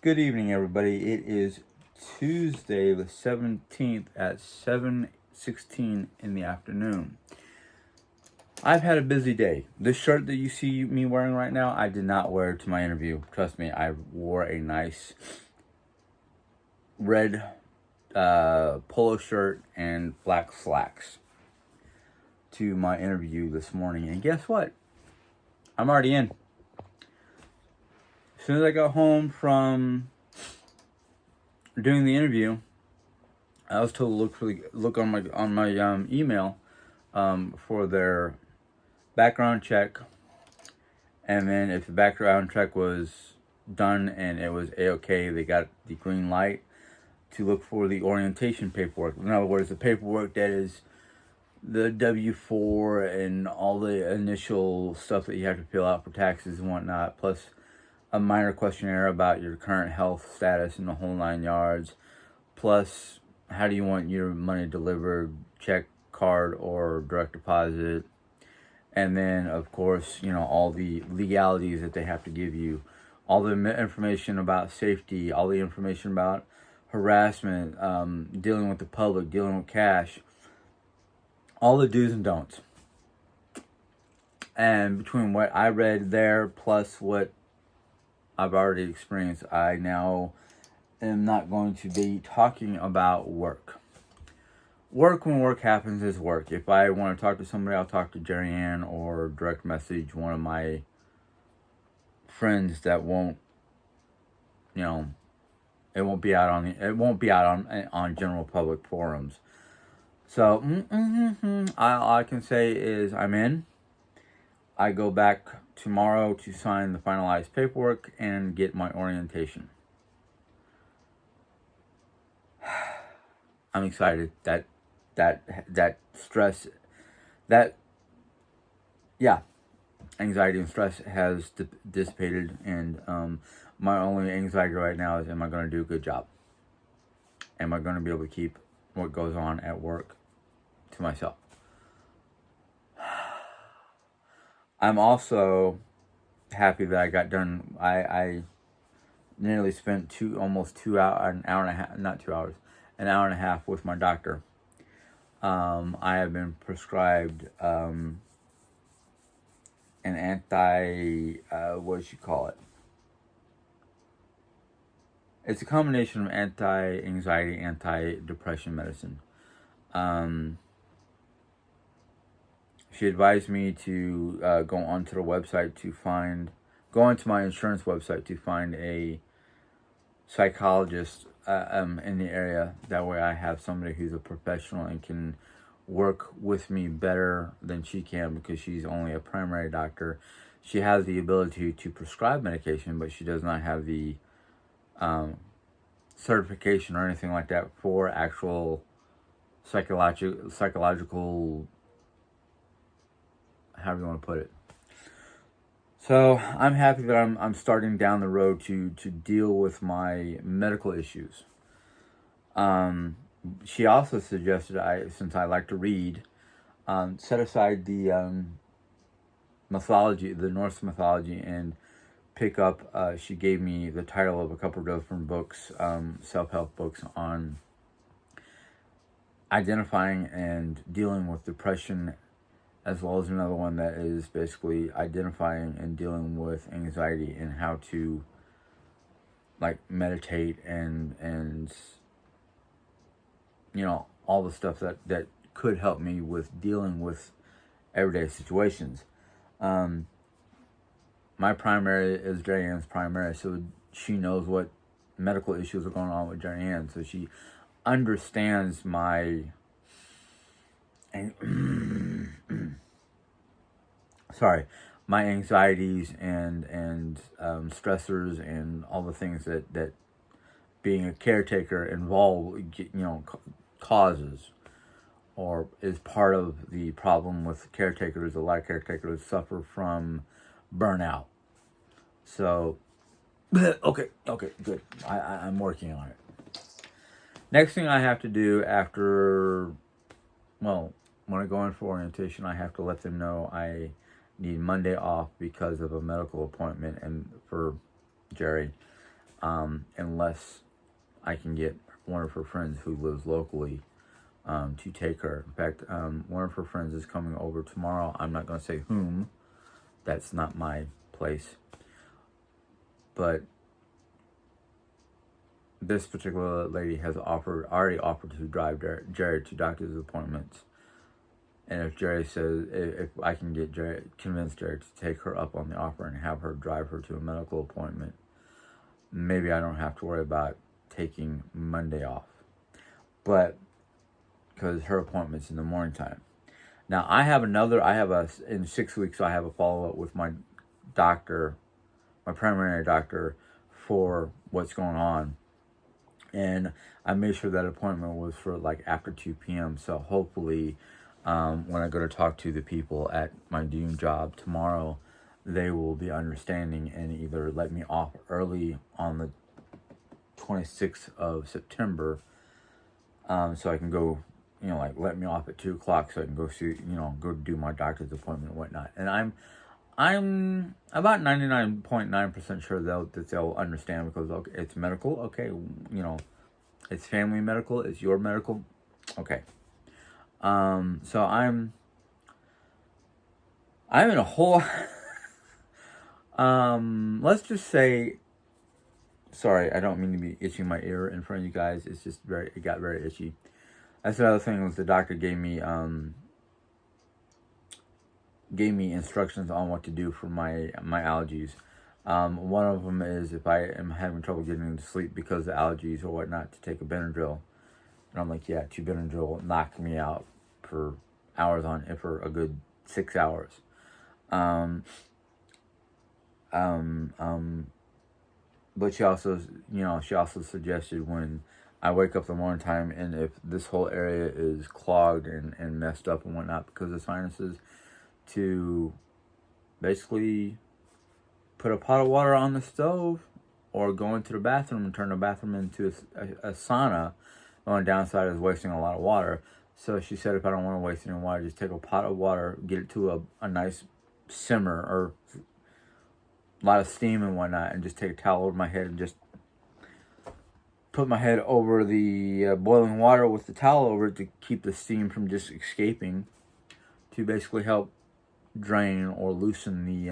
Good evening, everybody. It is Tuesday, the 17th at 7:16 in the afternoon. I've had a busy day. This shirt that you see me wearing right now, I did not wear to my interview. Trust me, I wore a nice red polo shirt and black slacks to my interview this morning. And guess what? I'm already in. As soon as I got home from doing the interview, I was told to look on my email for their background check, and then if the background check was done and it was a-okay, they got the green light to look for the orientation paperwork. In other words, the paperwork that is the W-4 and all the initial stuff that you have to fill out for taxes and whatnot, plus a minor questionnaire about your current health status and the whole 9 yards, plus how do you want your money delivered, check, card, or direct deposit. And then, of course, all the legalities that they have to give you, all the information about safety, all the information about harassment, dealing with the public, dealing with cash, all the do's and don'ts. And between what I read there plus what I've already experienced, I now am not going to be talking about work. Work, when work happens, is work. If I want to talk to somebody, I'll talk to Jerry Ann or direct message one of my friends that won't, it won't be out on general public forums. So all I can say is I'm in. I go back tomorrow to sign the finalized paperwork and get my orientation. I'm excited that stress, anxiety and stress has dissipated, and my only anxiety right now is, am I going to do a good job? Am I going to be able to keep what goes on at work to myself? I'm also happy that I got done. I nearly spent almost 2 hours, an hour and a half, not 2 hours, an hour and a half with my doctor. I have been prescribed an what does she call it? It's a combination of anti-anxiety, anti-depression medicine. She advised me to go onto the website go onto my insurance website to find a psychologist in the area. That way I have somebody who's a professional and can work with me better than she can, because she's only a primary doctor. She has the ability to prescribe medication, but she does not have the certification or anything like that for actual psychological, however you want to put it. So I'm happy that I'm starting down the road to deal with my medical issues. She also suggested, since I like to read, set aside the mythology, the Norse mythology, and pick up. She gave me the title of a couple of different books, self-help books on identifying and dealing with depression, as well as another one that is basically identifying and dealing with anxiety and how to meditate and all the stuff that could help me with dealing with everyday situations. My primary is Jerry Ann's primary, so she knows what medical issues are going on with Jerry Ann, so she understands my my anxieties and stressors and all the things that being a caretaker causes, or is part of the problem with caretakers. A lot of caretakers suffer from burnout. So okay, good. I'm working on it. Next thing I have to do when I go in for orientation, I have to let them know I need Monday off because of a medical appointment and for Jerry. unless I can get one of her friends who lives locally to take her. In fact, one of her friends is coming over tomorrow. I'm not going to say whom. That's not my place. But this particular lady has already offered to drive Jerry to doctor's appointments. And if Jerry says, if I can convince Jerry to take her up on the offer and have her drive her to a medical appointment, maybe I don't have to worry about taking Monday off. But, because her appointment's in the morning time. Now, in 6 weeks, I have a follow-up with my doctor, my primary doctor, for what's going on. And I made sure that appointment was for like after 2 p.m. So hopefully, when I go to talk to the people at my new job tomorrow, they will be understanding and either let me off early on the 26th of September, so I can go, like let me off at 2 o'clock so I can go see, go do my doctor's appointment and whatnot. And I'm about 99.9% sure that they'll understand, because okay, it's medical, okay, it's family medical, it's your medical, okay. So I'm in a whole, let's just say, sorry, I don't mean to be itching my ear in front of you guys. It's just it got very itchy. That's another thing, was the doctor gave me instructions on what to do for my allergies. One of them is, if I am having trouble getting to sleep because of allergies or whatnot, to take a Benadryl. And I'm like, yeah, 2 Benadryl knocked me out for hours for a good 6 hours. But she also suggested, when I wake up the morning time, and if this whole area is clogged and messed up and whatnot because of sinuses, to basically put a pot of water on the stove, or go into the bathroom and turn the bathroom into a sauna. The only downside is wasting a lot of water. So she said, if I don't want to waste any water, just take a pot of water, get it to a nice simmer, or a lot of steam and whatnot, and just take a towel over my head and just put my head over the boiling water with the towel over it to keep the steam from just escaping, to basically help drain or loosen the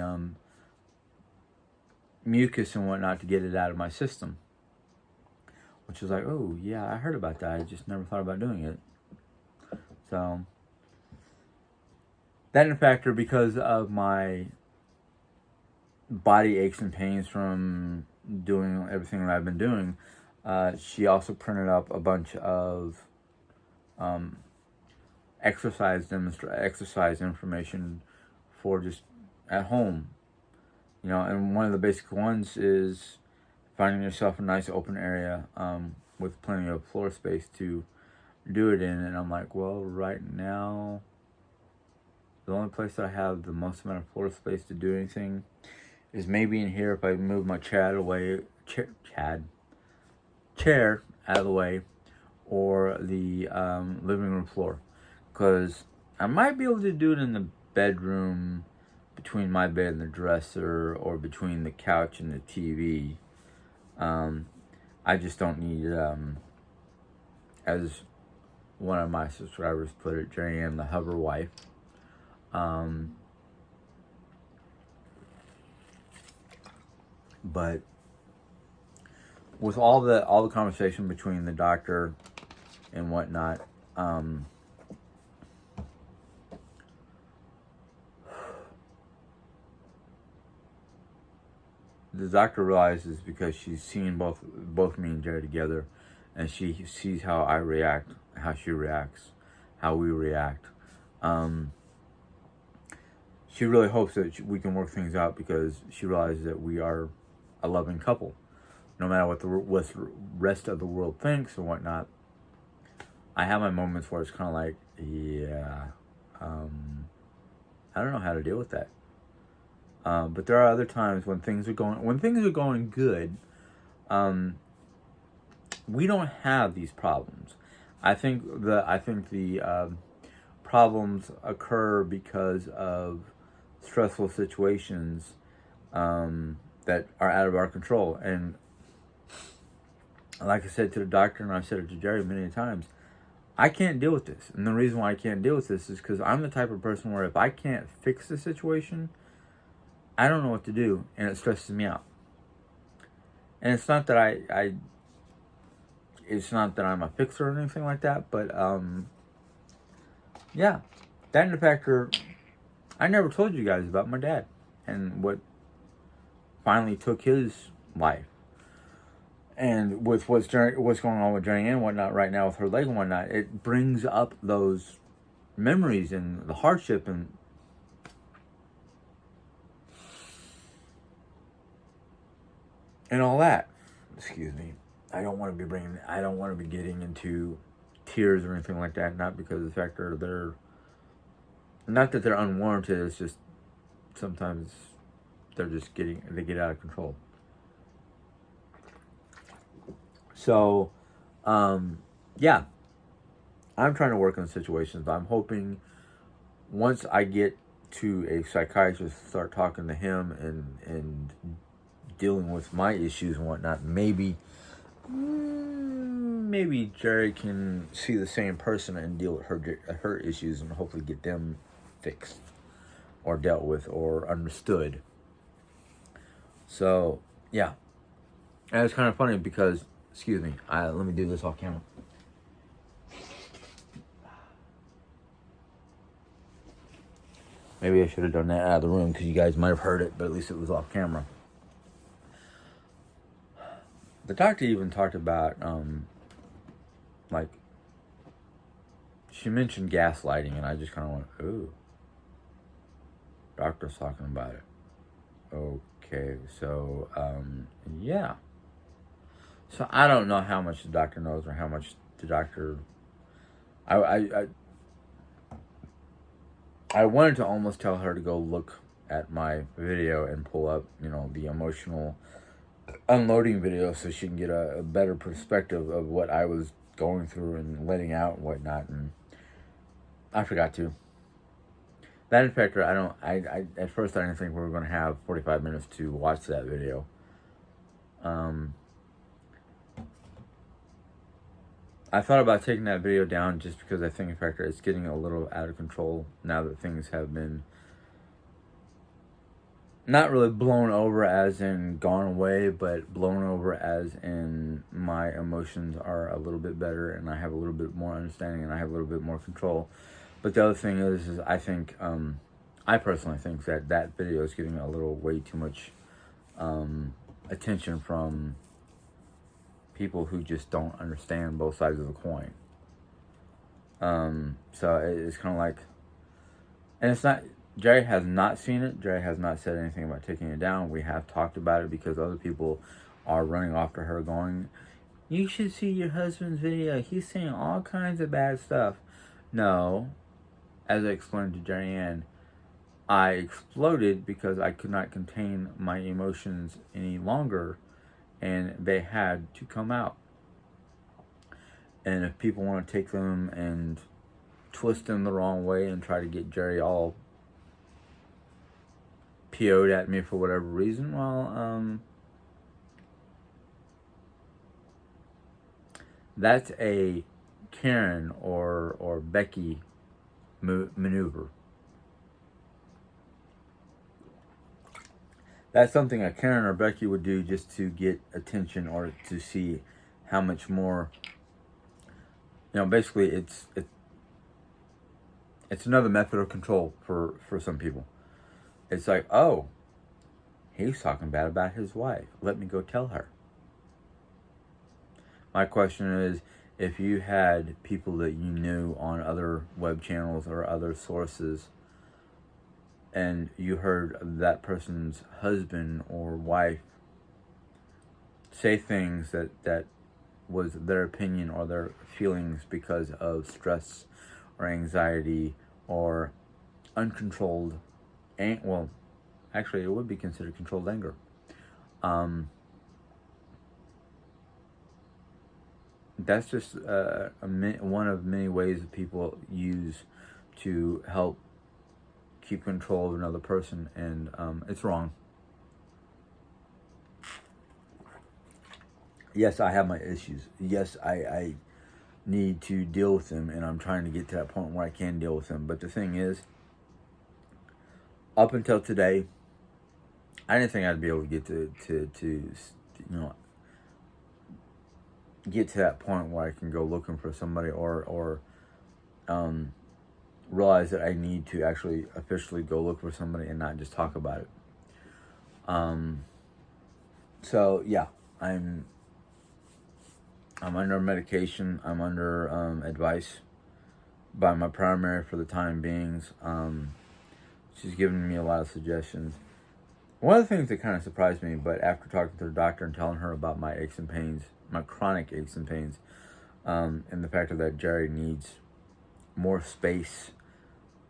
mucus and whatnot, to get it out of my system. Which is like, oh yeah, I heard about that. I just never thought about doing it. So that in factor, because of my body aches and pains from doing everything that I've been doing, she also printed up a bunch of exercise information for just at home. And one of the basic ones is finding yourself a nice open area with plenty of floor space to do it in. And I'm like, well, right now, the only place that I have the most amount of floor space to do anything is maybe in here, if I move my chair out of the way, or the living room floor. Because I might be able to do it in the bedroom, between my bed and the dresser, or between the couch and the TV. I just don't need, as one of my subscribers put it, Jerry Ann the hover wife. But with all the conversation between the doctor and whatnot, the doctor realizes, because she's seen both me and Jerry together, and she sees how I react, how she reacts, how we react. She really hopes that we can work things out, because she realizes that we are a loving couple. No matter what the rest of the world thinks or whatnot, I have my moments where it's kind of like, yeah, I don't know how to deal with that. But there are other times when things are going good, we don't have these problems. I think the problems occur because of stressful situations that are out of our control. And like I said to the doctor, and I've said it to Jerry many times, I can't deal with this. And the reason why I can't deal with this is because I'm the type of person where if I can't fix the situation, I don't know what to do, and it stresses me out. And it's not that it's not that I'm a fixer or anything like that, but yeah, that and the factor, I never told you guys about my dad and what finally took his life. And with what's going on with Jenny and whatnot right now with her leg and whatnot, it brings up those memories and the hardship and all that. Excuse me. I don't want to be getting into tears or anything like that. Not because of the fact that not that they're unwarranted. It's just sometimes they get out of control. So, yeah, I'm trying to work on situations. I'm hoping once I get to a psychiatrist, start talking to him and dealing with my issues and whatnot, maybe Jerry can see the same person and deal with her issues and hopefully get them fixed or dealt with or understood. So, yeah. And it's kind of funny because, excuse me, let me do this off camera. Maybe I should have done that out of the room because you guys might have heard it, but at least it was off camera. The doctor even talked about, like, she mentioned gaslighting, and I just kind of went, ooh. Doctor's talking about it. Okay, so, yeah. So I don't know how much the doctor knows or how much the doctor... I wanted to almost tell her to go look at my video and pull up, the emotional unloading video so she can get a better perspective of what I was going through and letting out and whatnot, and I forgot to. That in fact, I at first I didn't think we were going to have 45 minutes to watch that video. I thought about taking that video down just because I think in fact it's getting a little out of control now that things have been not really blown over as in gone away, but blown over as in my emotions are a little bit better and I have a little bit more understanding and I have a little bit more control. But the other thing is I think, I personally think that video is getting a little way too much attention from people who just don't understand both sides of the coin. So it's kind of like, and it's not, Jerry has not seen it. Jerry has not said anything about taking it down. We have talked about it because other people are running after her going, you should see your husband's video. He's saying all kinds of bad stuff. No, as I explained to Jerry Ann, I exploded because I could not contain my emotions any longer and they had to come out. And if people want to take them and twist them the wrong way and try to get Jerry all PO'd at me for whatever reason, well, that's a Karen or Becky maneuver. That's something a Karen or Becky would do just to get attention or to see how much more, basically it's another method of control for some people. It's like, oh, he's talking bad about his wife. Let me go tell her. My question is, if you had people that you knew on other web channels or other sources and you heard that person's husband or wife say things that was their opinion or their feelings because of stress or anxiety or uncontrolled, well, actually it would be considered controlled anger. That's just one of many ways that people use to help keep control of another person, and it's wrong. Yes, I have my issues. Yes, I need to deal with them, and I'm trying to get to that point where I can deal with them. But the thing is, up until today, I didn't think I'd be able to get to you know get to that point where I can go looking for somebody, or um, realize that I need to actually officially go look for somebody and not just talk about it. Um, so yeah, I'm under medication. I'm under advice by my primary for the time beings. She's given me a lot of suggestions. One of the things that kind of surprised me, but after talking to the doctor and telling her about my aches and pains, my chronic aches and pains, and the fact that Jerry needs more space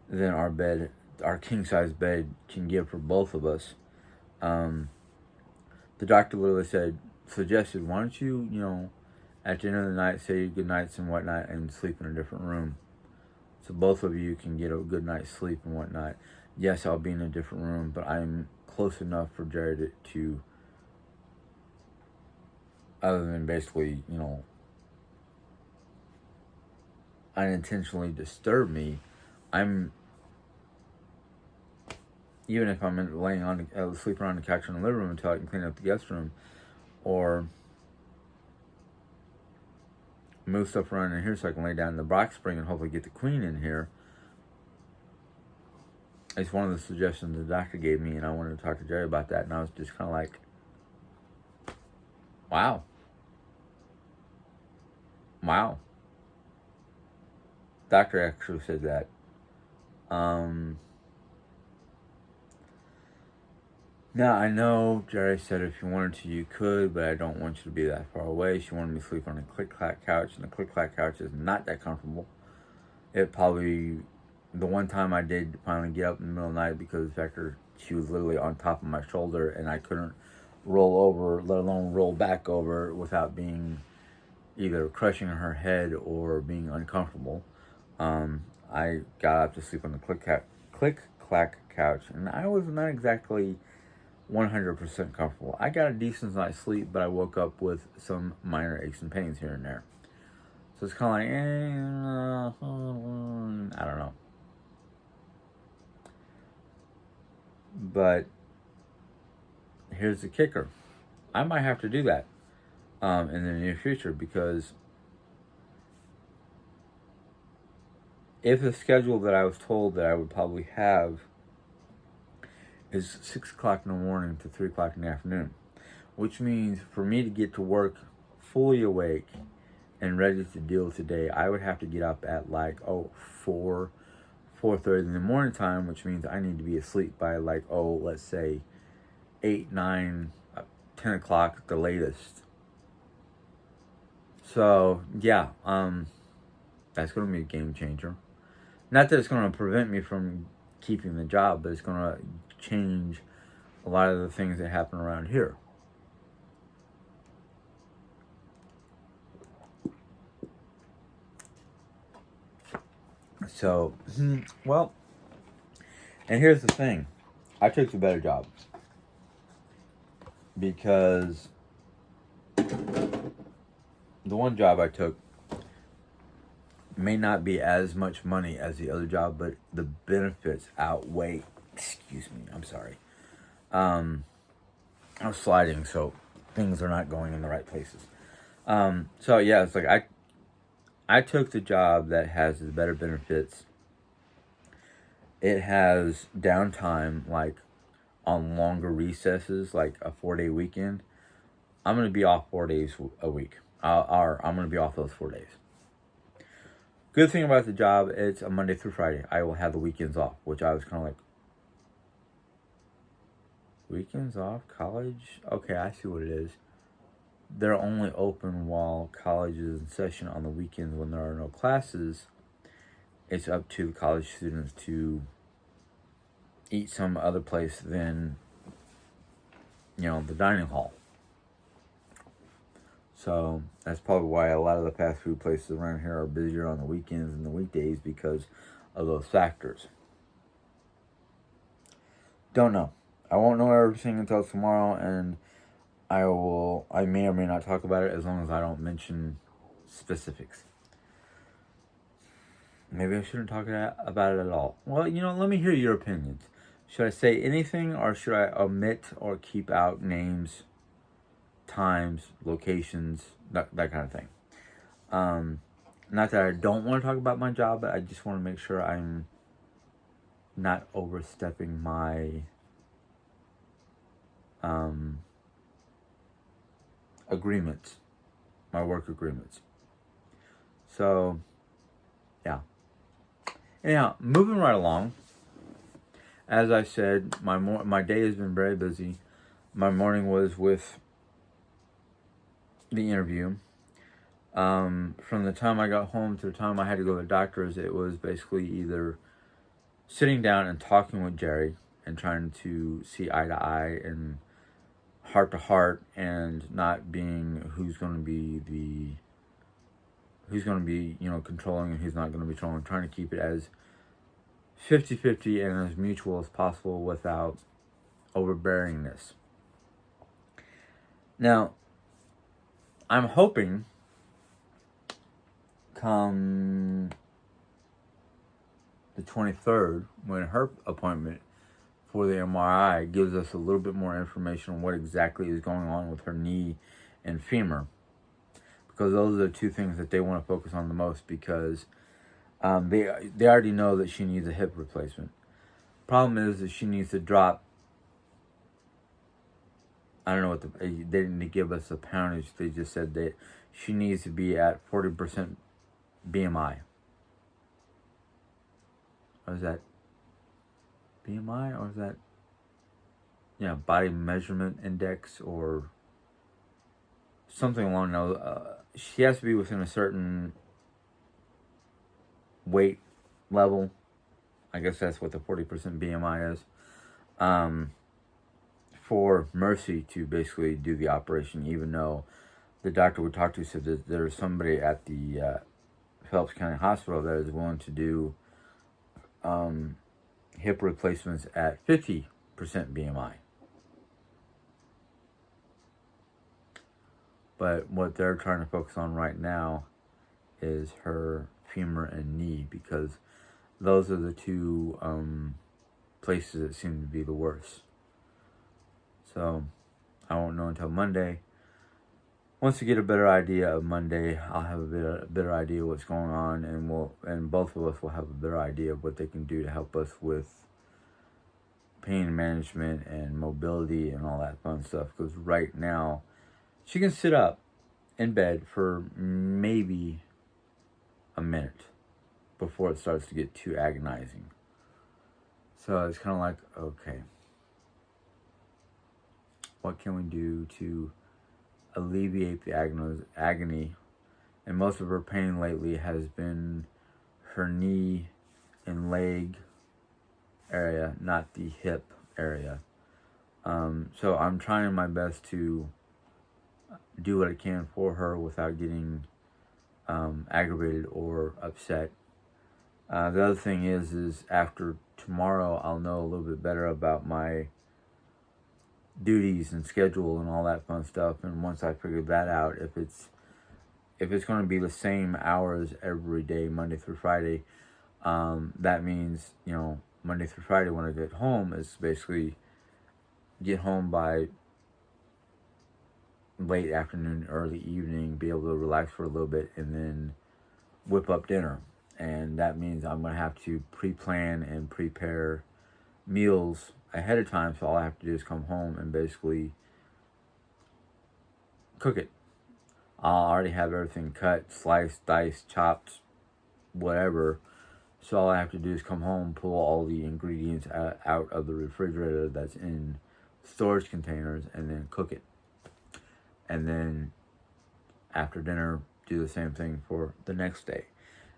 than our bed, our king size bed, can give for both of us. The doctor literally suggested, why don't you, at the end of the night, say your good nights and whatnot, and sleep in a different room, so both of you can get a good night's sleep and whatnot. Yes, I'll be in a different room, but I'm close enough for Jared to other than basically, unintentionally disturb me. I'm, even if I'm laying on, sleeping on the couch in the living room until I can clean up the guest room, or move stuff around in here so I can lay down in the box spring and hopefully get the queen in here. It's one of the suggestions the doctor gave me, and I wanted to talk to Jerry about that, and I was just kind of like, wow. Doctor actually said that. Now, I know Jerry said if you wanted to, you could, but I don't want you to be that far away. She wanted me to sleep on a click-clack couch, and the click-clack couch is not that comfortable. It probably, the one time I did finally get up in the middle of the night because she was literally on top of my shoulder, and I couldn't roll over, let alone roll back over without being either crushing her head or being uncomfortable. I got up to sleep on the click-clack couch, and I was not exactly 100% comfortable. I got a decent night's sleep, but I woke up with some minor aches and pains here and there. So it's kind of like, I don't know. But here's the kicker. I might have to do that in the near future, because if the schedule that I was told that I would probably have is 6 o'clock in the morning to 3 o'clock in the afternoon, which means for me to get to work fully awake and ready to deal with today, I would have to get up at 4:30 in the morning time, which means I need to be asleep by let's say 8, 9, 10 o'clock at the latest. So yeah, that's going to be a game changer. Not that it's going to prevent me from keeping the job, but it's going to change a lot of the things that happen around here. So, well, and here's the thing. I took the better job because the one job I took may not be as much money as the other job, but the benefits outweigh. Excuse me, I'm sorry. I'm sliding, so things are not going in the right places. So yeah, it's like I took the job that has the better benefits. It has downtime, like on longer recesses, like a 4-day weekend. I'm going to be off 4 days a week. I'm going to be off those 4 days. Good thing about the job, it's a Monday through Friday. I will have the weekends off, which I was kind of like, weekends off? College? Okay, I see what it is. They're only open while college is in session on the weekends when there are no classes. It's up to the college students to eat some other place than, the dining hall. So that's probably why a lot of the fast food places around here are busier on the weekends and the weekdays, because of those factors. Don't know. I won't know everything until tomorrow, and I may or may not talk about it as long as I don't mention specifics. Maybe I shouldn't talk about it at all. Well, let me hear your opinions. Should I say anything, or should I omit or keep out names, times, locations, that kind of thing? Not that I don't want to talk about my job, but I just want to make sure I'm not overstepping my agreements, my work agreements. So, yeah. Anyhow, moving right along. As I said, my day has been very busy. My morning was with the interview. From the time I got home to the time I had to go to the doctor's, it was basically either sitting down and talking with Jerry and trying to see eye to eye and heart to heart, and not being who's going to be controlling and who's not going to be controlling. Trying to keep it as 50-50 and as mutual as possible without overbearingness. Now, I'm hoping come the 23rd, when her appointment for the MRI gives us a little bit more information on what exactly is going on with her knee and femur, because those are the two things that they want to focus on the most, because they already know that she needs a hip replacement. Problem is that she needs to drop, I don't know what they didn't give us a poundage, they just said that she needs to be at 40% BMI. Or is that BMI, or is that body measurement index, or something along those. She has to be within a certain weight level. I guess that's what the 40% BMI is. For Mercy to basically do the operation, even though the doctor we talked to said that there's somebody at the Phelps County Hospital that is willing to do hip replacements at 50% BMI. But what they're trying to focus on right now is her femur and knee, because those are the two places that seem to be the worst. So I won't know until Monday. Once we get a better idea of Monday, I'll have a better idea what's going on, and both of us will have a better idea of what they can do to help us with pain management and mobility and all that fun stuff. Because right now, she can sit up in bed for maybe a minute before it starts to get too agonizing. So it's kind of like, okay, what can we do to alleviate the agony? And most of her pain lately has been her knee and leg area, not the hip area. So I'm trying my best to do what I can for her without getting aggravated or upset. The other thing is after tomorrow, I'll know a little bit better about my duties and schedule and all that fun stuff. And once I figure that out, if it's going to be the same hours every day, Monday through Friday, that means, Monday through Friday when I get home is basically get home by late afternoon, early evening, be able to relax for a little bit, and then whip up dinner. And that means I'm going to have to pre-plan and prepare meals ahead of time, so all I have to do is come home and basically cook it. I'll already have everything cut, sliced, diced, chopped, whatever. So all I have to do is come home, pull all the ingredients out of the refrigerator that's in storage containers, and then cook it. And then after dinner, do the same thing for the next day.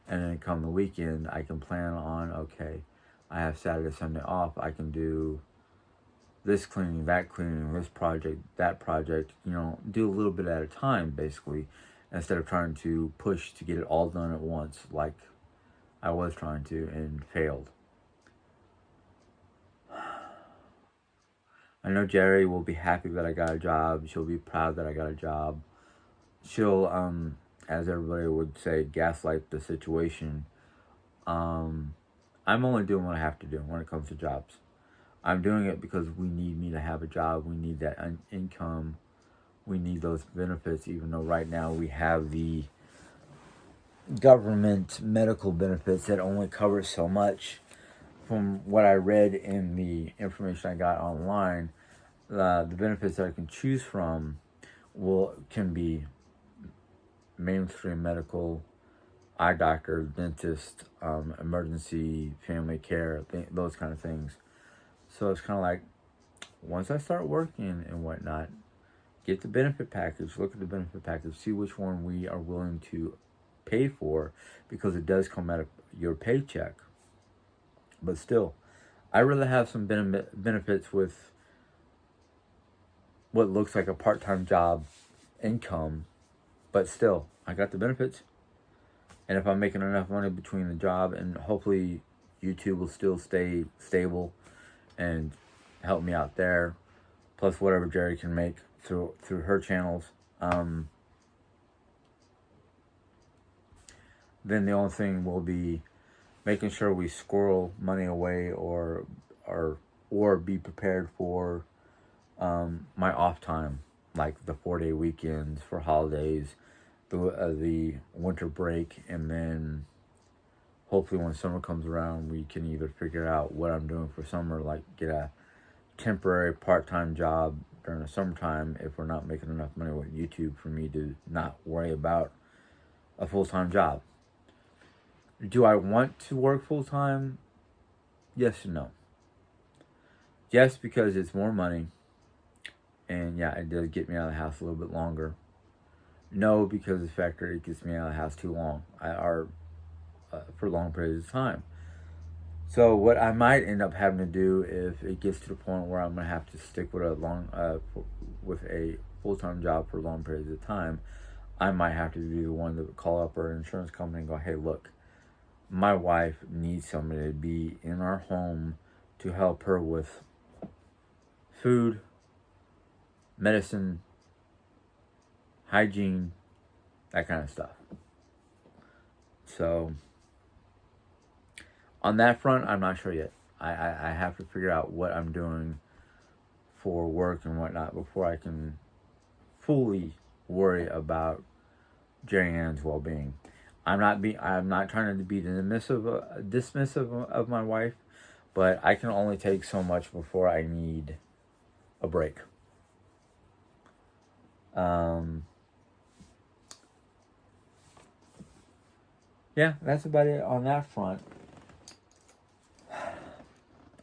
And then come the weekend, I can plan on, okay, I have Saturday, Sunday off. I can do this cleaning, that cleaning, this project, that project, do a little bit at a time, basically, instead of trying to push to get it all done at once, like I was trying to and failed. I know Jerry will be happy that I got a job. She'll be proud that I got a job. She'll, as everybody would say, gaslight the situation. I'm only doing what I have to do when it comes to jobs. I'm doing it because we need me to have a job. We need that income. We need those benefits, even though right now we have the government medical benefits that only cover so much. From what I read in the information I got online, the benefits that I can choose from can be mainstream medical, eye doctor, dentist, emergency, family care, those kind of things. So it's kind of like, once I start working and whatnot, get the benefit package, look at the benefit package, see which one we are willing to pay for, because it does come out of your paycheck. But still, I'd rather have some benefits with what looks like a part-time job income, but still, I got the benefits. And if I'm making enough money between the job, and hopefully YouTube will still stay stable and help me out there, plus whatever Jerry can make through her channels, then the only thing will be making sure we squirrel money away or be prepared for my off time, like the 4-day weekends for holidays, the winter break, and then hopefully when summer comes around, we can either figure out what I'm doing for summer, like get a temporary part-time job during the summertime if we're not making enough money with YouTube for me to not worry about a full-time job. Do I want to work full-time? Yes and no. Yes, because it's more money, and yeah, it does get me out of the house a little bit longer. No, because of the fact that it gets me out of the house too long, for long periods of time. So what I might end up having to do, if it gets to the point where I'm gonna have to stick with a full-time job for long periods of time, I might have to be the one to call up our insurance company and go, hey, look, my wife needs somebody to be in our home to help her with food, medicine, hygiene, that kind of stuff. So on that front, I'm not sure yet. I have to figure out what I'm doing for work and whatnot before I can fully worry about Jerry Ann's well-being. I'm not trying to be dismissive of my wife, but I can only take so much before I need a break. Yeah, that's about it on that front.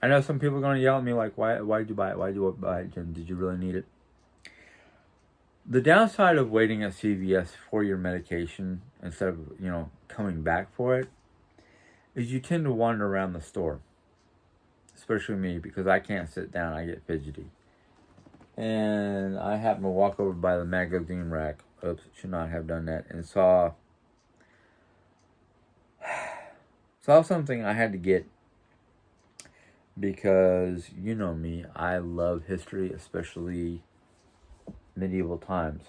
I know some people are going to yell at me like, why did you buy it? Why did you buy it, Jim? Did you really need it? The downside of waiting at CVS for your medication instead of, coming back for it is you tend to wander around the store. Especially me, because I can't sit down. I get fidgety. And I happened to walk over by the magazine rack. Oops, should not have done that. And saw something I had to get. Because, you know me, I love history, especially medieval times.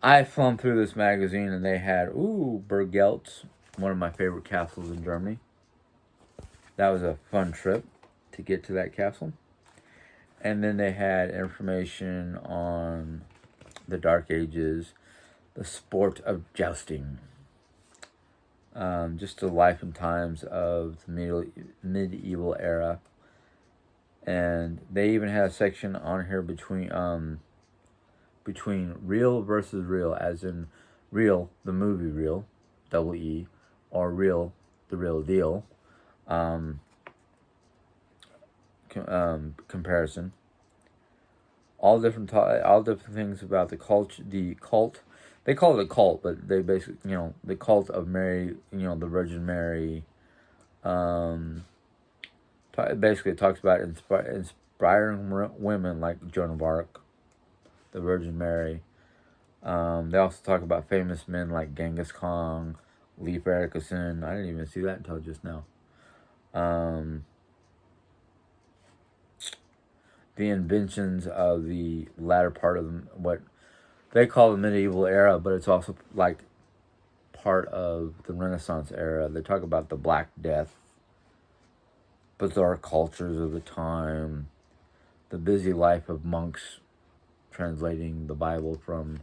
I thumbed through this magazine and they had, Burg Gelt, one of my favorite castles in Germany. That was a fun trip to get to that castle. And then they had information on the Dark Ages, the sport of jousting. Just the life and times of the medieval era. And they even had a section on here between real versus real, as in real, the movie Real, double E, or real, the real deal, comparison. All different things about the cult. They call it a cult, but they basically, the cult of Mary, the Virgin Mary. Basically, it talks about inspiring women like Joan of Arc, the Virgin Mary. They also talk about famous men like Genghis Khan, Leif Erikson. I didn't even see that until just now. the inventions of the latter part of what they call the medieval era, but it's also like part of the Renaissance era. They talk about the Black Death, bizarre cultures of the time, the busy life of monks translating the Bible from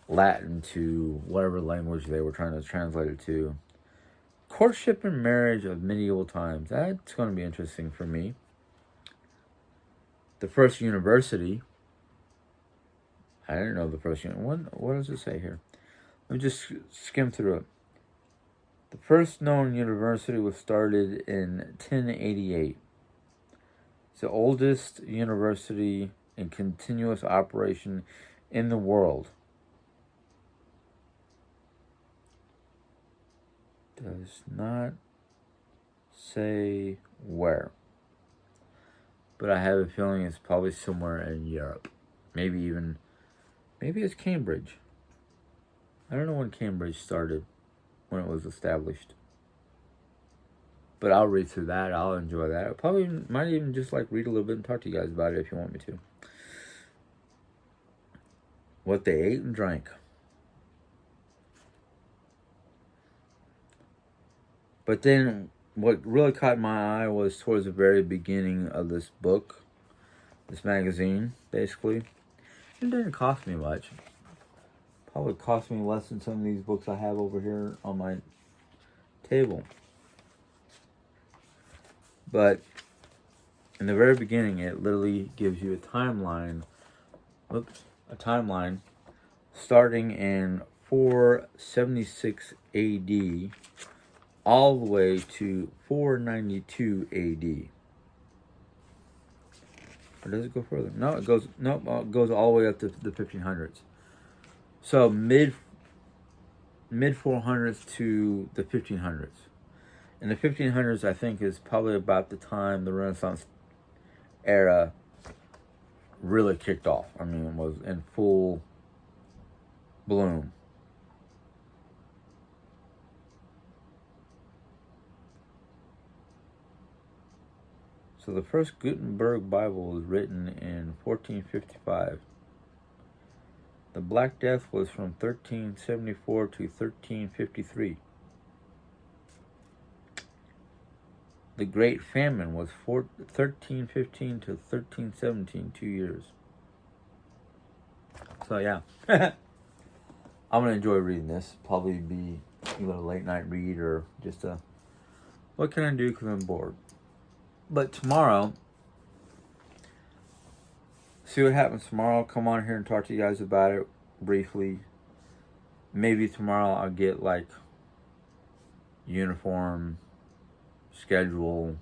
Latin to whatever language they were trying to translate it to. Courtship and marriage of medieval times. That's going to be interesting for me. The first university. I didn't know the first university. What does it say here? Let me just skim through it. The first known university was started in 1088. It's the oldest university in continuous operation in the world. Does not say where. But I have a feeling it's probably somewhere in Europe. Maybe it's Cambridge. I don't know when Cambridge started, when it was established. But I'll read through that. I'll enjoy that. I probably might even just like read a little bit and talk to you guys about it if you want me to. What they ate and drank. But then what really caught my eye was towards the very beginning of this book, this magazine, basically. It didn't cost me much. Probably cost me less than some of these books I have over here on my table. But in the very beginning, it literally gives you a timeline. A timeline starting in 476 AD all the way to 492 AD. Or does it go further? No, it goes all the way up to the 1500s. So mid 400s to the 1500s. And the 1500s, I think, is probably about the time the Renaissance era really kicked off. I mean, it was in full bloom. So the first Gutenberg Bible was written in 1455. The Black Death was from 1374 to 1353. The Great Famine was 1315 to 1317, 2 years. So yeah, I'm going to enjoy reading this. Probably be either a late night read or just a, what can I do because I'm bored? But tomorrow, see what happens tomorrow. I'll come on here and talk to you guys about it briefly. Maybe tomorrow I'll get like uniform, schedule,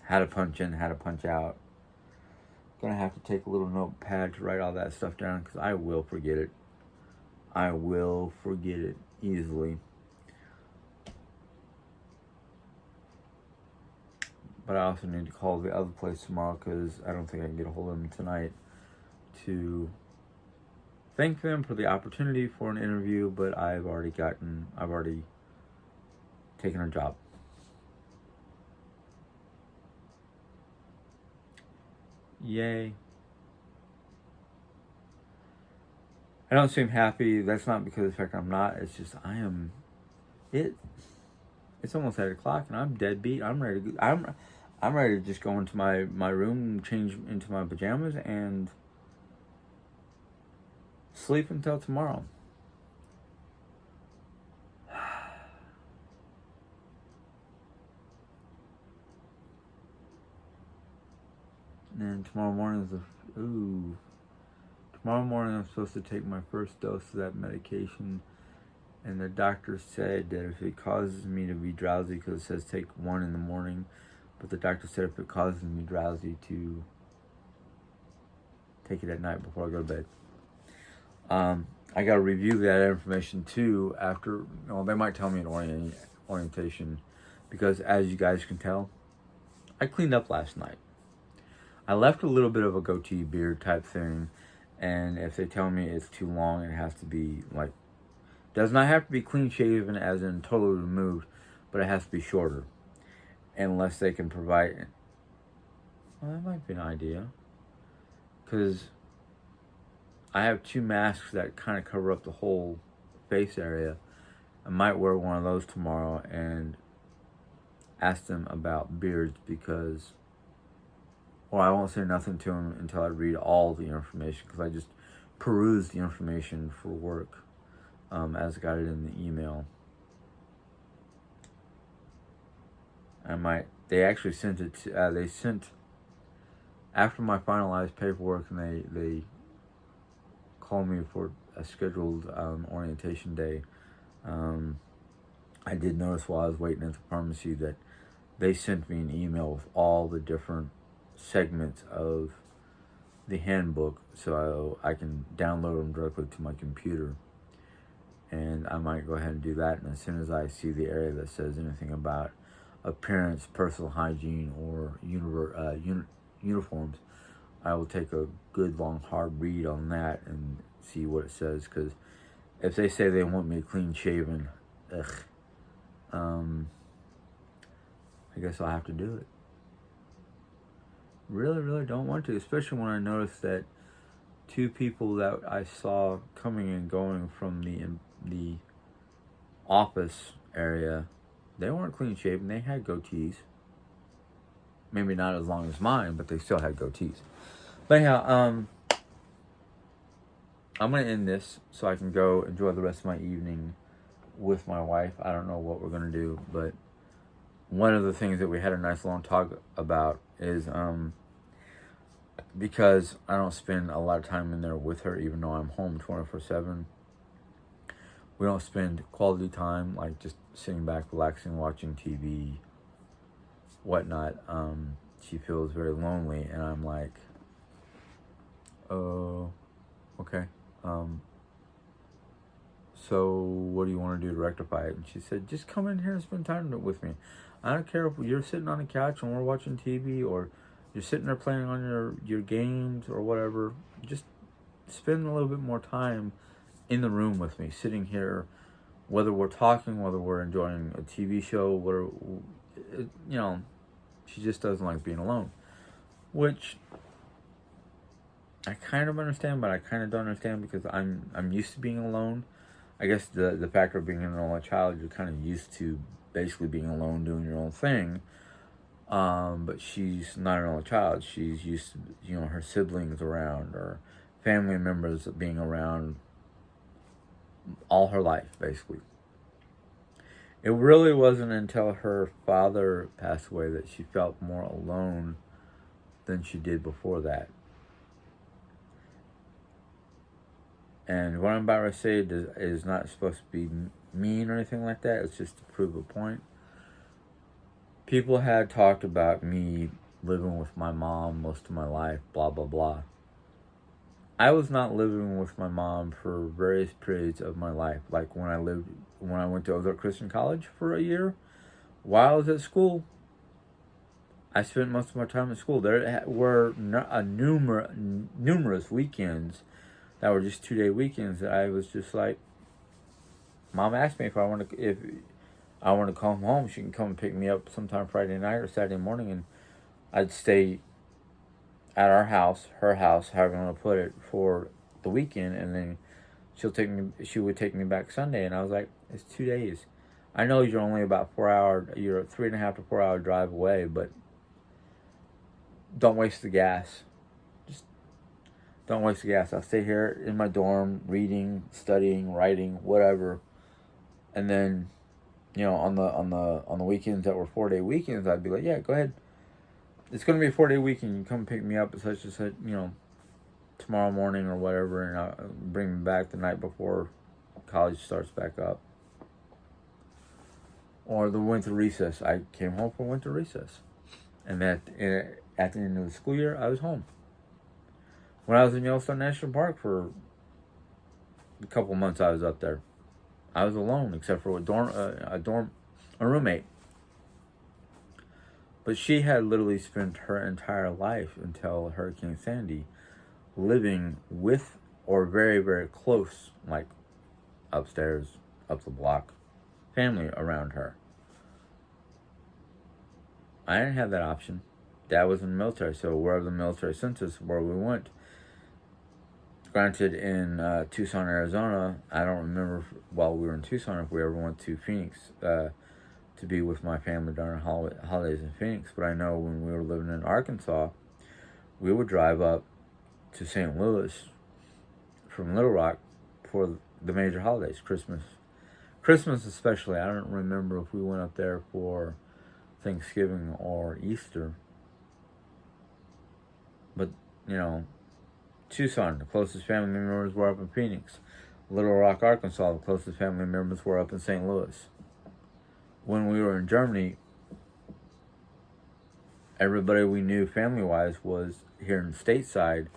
how to punch in, how to punch out. Gonna have to take a little notepad to write all that stuff down because I will forget it. I will forget it easily. But I also need to call the other place tomorrow because I don't think I can get a hold of them tonight to thank them for the opportunity for an interview, but I've already taken a job. Yay. I don't seem happy. That's not because of the fact I'm not. It's just it's almost 8 o'clock and I'm dead beat. I'm ready to go. I'm ready to just go into my room, change into my pajamas, and sleep until tomorrow. And tomorrow morning tomorrow morning I'm supposed to take my first dose of that medication, and the doctor said that if it causes me to be drowsy, because it says take 1 in the morning, but the doctor said if it causes me drowsy to take it at night before I go to bed. I got to review that information too after, they might tell me in orientation, because as you guys can tell, I cleaned up last night. I left a little bit of a goatee beard type thing, and if they tell me it's too long, it has to be like, does not have to be clean shaven as in totally removed, but it has to be shorter. Unless they can provide well, that might be an idea. Because I have 2 masks that kind of cover up the whole face area. I might wear one of those tomorrow and ask them about beards because, well, I won't say nothing to them until I read all the information because I just perused the information for work as I got it in the email. They actually sent it to, they sent, after my finalized paperwork, and they called me for a scheduled orientation day. I did notice while I was waiting at the pharmacy that they sent me an email with all the different segments of the handbook so I can download them directly to my computer. And I might go ahead and do that. And as soon as I see the area that says anything about appearance, personal hygiene, or uniforms, I will take a good long hard read on that and see what it says. Because if they say they want me clean shaven, I guess I'll have to do it. Really, really don't want to, especially when I noticed that 2 people that I saw coming and going from the office area, they weren't clean shaven. They had goatees. Maybe not as long as mine, but they still had goatees. But anyhow, I'm going to end this so I can go enjoy the rest of my evening with my wife. I don't know what we're going to do, but one of the things that we had a nice long talk about is because I don't spend a lot of time in there with her, even though I'm home 24/7. We don't spend quality time, like just sitting back, relaxing, watching TV, whatnot. She feels very lonely, and I'm like, oh, okay. So what do you want to do to rectify it? And she said, just come in here and spend time with me. I don't care if you're sitting on the couch and we're watching TV, or you're sitting there playing on your games or whatever. Just spend a little bit more time in the room with me, sitting here, whether we're talking, whether we're enjoying a TV show, whatever, she just doesn't like being alone, which I kind of understand, but I kind of don't understand because I'm used to being alone. I guess the factor of being an only child, you're kind of used to basically being alone, doing your own thing. But she's not an only child. She's used to, her siblings around or family members being around all her life, basically. It really wasn't until her father passed away that she felt more alone than she did before that. And what I'm about to say is not supposed to be mean or anything like that. It's just to prove a point. People had talked about me living with my mom most of my life, blah, blah, blah. I was not living with my mom for various periods of my life. Like when I went to Ozark Christian College for a year, while I was at school, I spent most of my time at school. There were numerous weekends that were just 2-day weekends that I was just like, Mom asked me if I want to come home. She can come and pick me up sometime Friday night or Saturday morning, and I'd stay at our house, her house, however you want to put it, for the weekend, and then she would take me back Sunday. And I was like, it's 2 days. I know you're only about you're a 3.5 to 4 hour drive away, but don't waste the gas. Just don't waste the gas. I'll stay here in my dorm, reading, studying, writing, whatever. And then, on the weekends that were 4-day weekends, I'd be like, yeah, go ahead. It's going to be a 4-day weekend. You come pick me up at such and such, tomorrow morning or whatever, and I'll bring me back the night before college starts back up. Or the winter recess. I came home for winter recess. And at the end of the school year, I was home. When I was in Yellowstone National Park for a couple months, I was up there. I was alone, except for a roommate. But she had literally spent her entire life until Hurricane Sandy living with or very, very close, like upstairs, up the block, family around her. I didn't have that option. Dad was in the military, so wherever the military sent us, where we went. Granted, in Tucson, Arizona, I don't remember while we were in Tucson if we ever went to Phoenix to be with my family during holidays in Phoenix. But I know when we were living in Arkansas, we would drive up to St. Louis from Little Rock for the major holidays, Christmas especially. I don't remember if we went up there for Thanksgiving or Easter. But, Tucson, the closest family members were up in Phoenix. Little Rock, Arkansas, the closest family members were up in St. Louis. When we were in Germany, everybody we knew family-wise was here in stateside,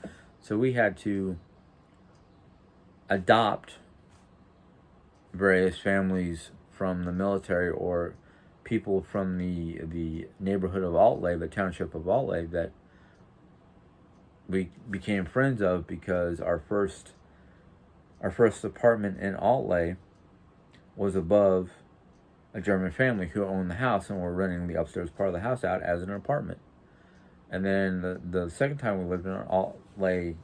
so we had to adopt various families from the military or people from the neighborhood of Altlay, the township of Altlay, that we became friends of, because our first apartment in Altlay was above a German family who owned the house and were renting the upstairs part of the house out as an apartment. And then the second time we lived in Altlay,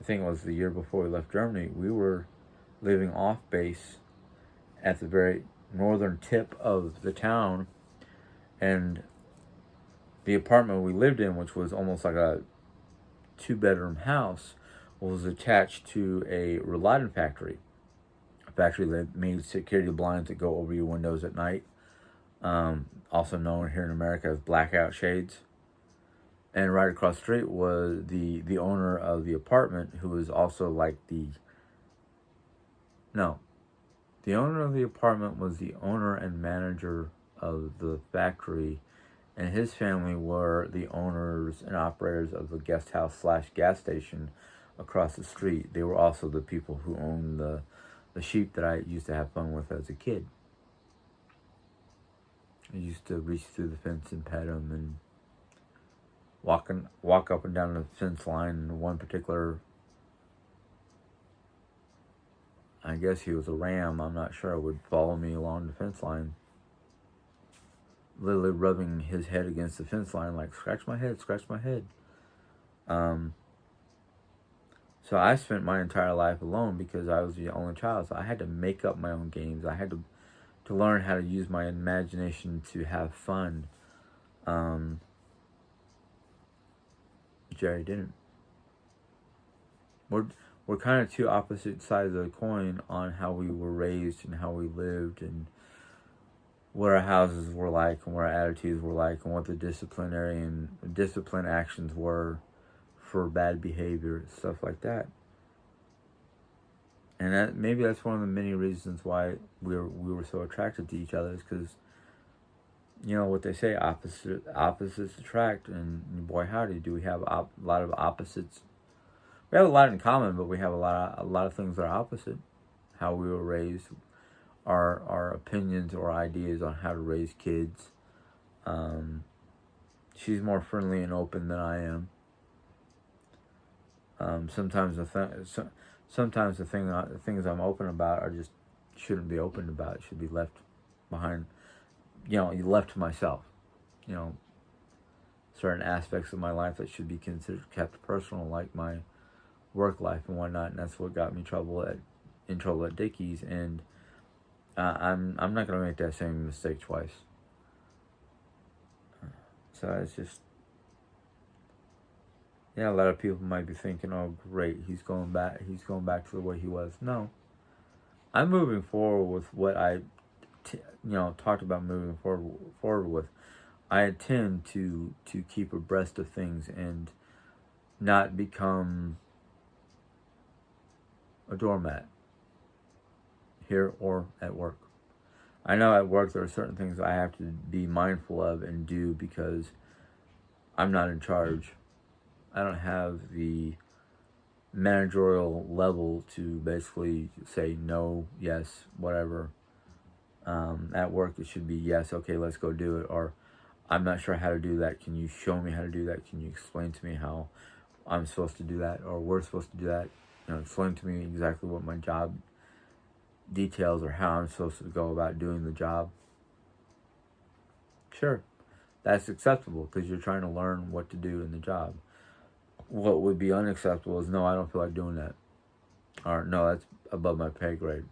I think it was the year before we left Germany, we were living off base at the very northern tip of the town, and the apartment we lived in, which was almost like a 2-bedroom house, was attached to a Rolliden factory. A factory that made security blinds that go over your windows at night. Also known here in America as blackout shades. And right across the street was the owner of the apartment, who was also like the owner of the apartment was the owner and manager of the factory, and his family were the owners and operators of the guest house / gas station across the street. They were also the people who owned the sheep that I used to have fun with as a kid. I used to reach through the fence and pet them and walk up and down the fence line. And one particular, I guess he was a ram, I'm not sure, would follow me along the fence line, literally rubbing his head against the fence line like, scratch my head. So I spent my entire life alone because I was the only child. So I had to make up my own games. I had to learn how to use my imagination to have fun. Jerry didn't. We're kind of two opposite sides of the coin on how we were raised and how we lived and what our houses were like and what our attitudes were like and what the discipline actions were for bad behavior, stuff like that. And maybe that's one of the many reasons why we were so attracted to each other, is because, what they say, opposites attract, and boy howdy, do we have a lot of opposites. We have a lot in common, but we have a lot of things that are opposite. How we were raised, our opinions or ideas on how to raise kids. She's more friendly and open than I am. Sometimes the things I'm open about are just shouldn't be open about. It should be left behind. Left to myself. Certain aspects of my life that should be considered kept personal, like my work life and whatnot. And that's what got me in trouble at Dickies. And I'm not gonna make that same mistake twice. So it's just. Yeah, a lot of people might be thinking, "Oh, great, he's going back to the way he was." No, I'm moving forward with what I, talked about moving forward with. I intend to keep abreast of things and not become a doormat here or at work. I know at work there are certain things I have to be mindful of and do because I'm not in charge. I don't have the managerial level to basically say no, yes, whatever. At work it should be yes, okay, let's go do it. Or I'm not sure how to do that. Can you show me how to do that? Can you explain to me how I'm supposed to do that? Or we're supposed to do that? Explain to me exactly what my job details or how I'm supposed to go about doing the job. Sure, That's acceptable because you're trying to learn what to do in the job. What would be unacceptable is, no, I don't feel like doing that. Or, no, that's above my pay grade.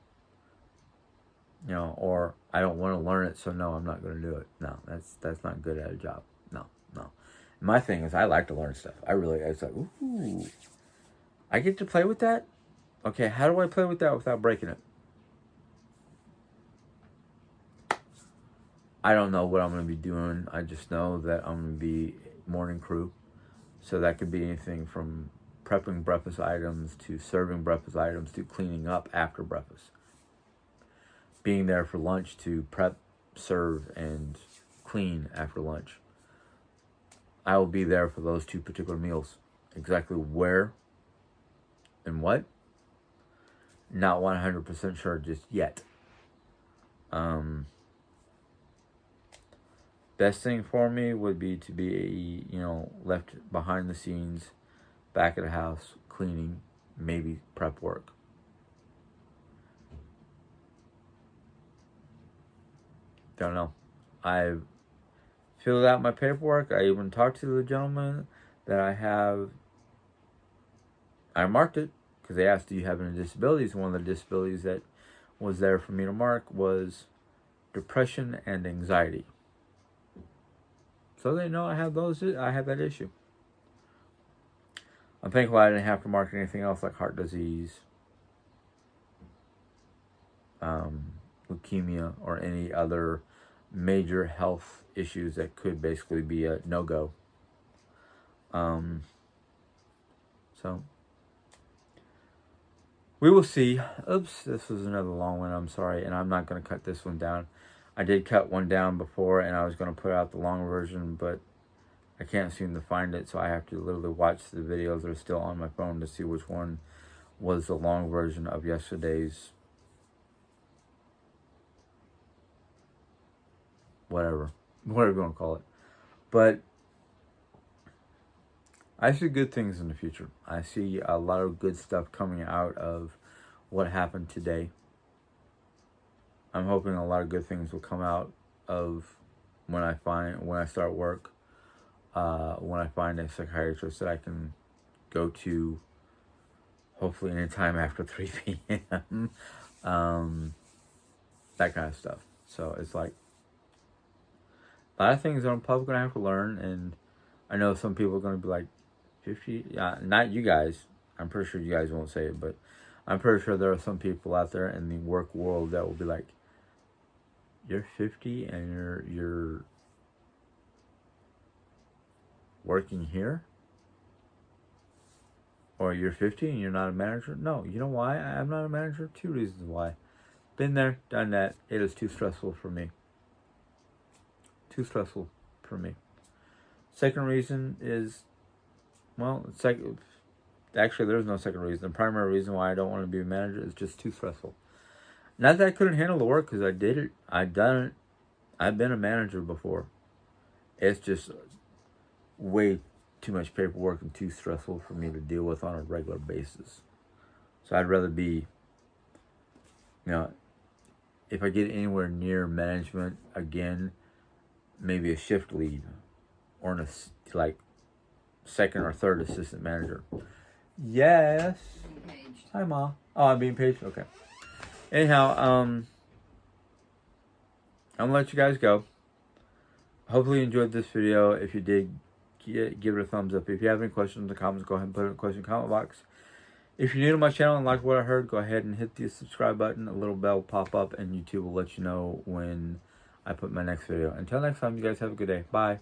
You know, or I don't want to learn it, so no, I'm not going to do it. No, that's not good at a job. No. My thing is, I like to learn stuff. It's like, ooh, I get to play with that? Okay, how do I play with that without breaking it? I don't know what I'm going to be doing. I just know that I'm going to be morning crew. So that could be anything from prepping breakfast items to serving breakfast items to cleaning up after breakfast. Being there for lunch to prep, serve, and clean after lunch. I will be there for those 2 particular meals. Exactly where and what? Not 100% sure just yet. Best thing for me would be to be, left behind the scenes, back at the house, cleaning, maybe prep work. Don't know. I've filled out my paperwork. I even talked to the gentleman that I marked it because they asked, do you have any disabilities? One of the disabilities that was there for me to mark was depression and anxiety. So they know I have that issue. I'm thankful I didn't have to mark anything else like heart disease, leukemia, or any other major health issues that could basically be a no-go. So we will see. Oops, this was another long one. I'm sorry, and I'm not going to cut this one down. I did cut one down before, and I was going to put out the long version, but I can't seem to find it, so I have to literally watch the videos that are still on my phone to see which one was the long version of yesterday's whatever you want to call it. But I see good things in the future. I see a lot of good stuff coming out of what happened today. I'm hoping a lot of good things will come out of when I start work. When I find a psychiatrist that I can go to, hopefully anytime after 3 p.m. That kind of stuff. So it's like a lot of things that I'm probably going to have to learn, and I know some people are going to be like, 50? Not you guys. I'm pretty sure you guys won't say it, but I'm pretty sure there are some people out there in the work world that will be like, you're 50 and you're working here? Or you're 50 and you're not a manager? No, you know why I'm not a manager? 2 reasons why. Been there, done that. It is too stressful for me. Second reason is, actually there's no second reason. The primary reason why I don't want to be a manager is just too stressful. Not that I couldn't handle the work, because I did it. I've done it. I've been a manager before. It's just way too much paperwork and too stressful for me to deal with on a regular basis. So I'd rather be, if I get anywhere near management again, maybe a shift lead or like second or third assistant manager. Yes. Hi, Ma. Oh, I'm being paged? Okay. Anyhow, I'm going to let you guys go. Hopefully you enjoyed this video. If you did, give it a thumbs up. If you have any questions in the comments, go ahead and put it in the question comment box. If you're new to my channel and like what I heard, go ahead and hit the subscribe button. A little bell will pop up and YouTube will let you know when I put my next video. Until next time, you guys have a good day. Bye.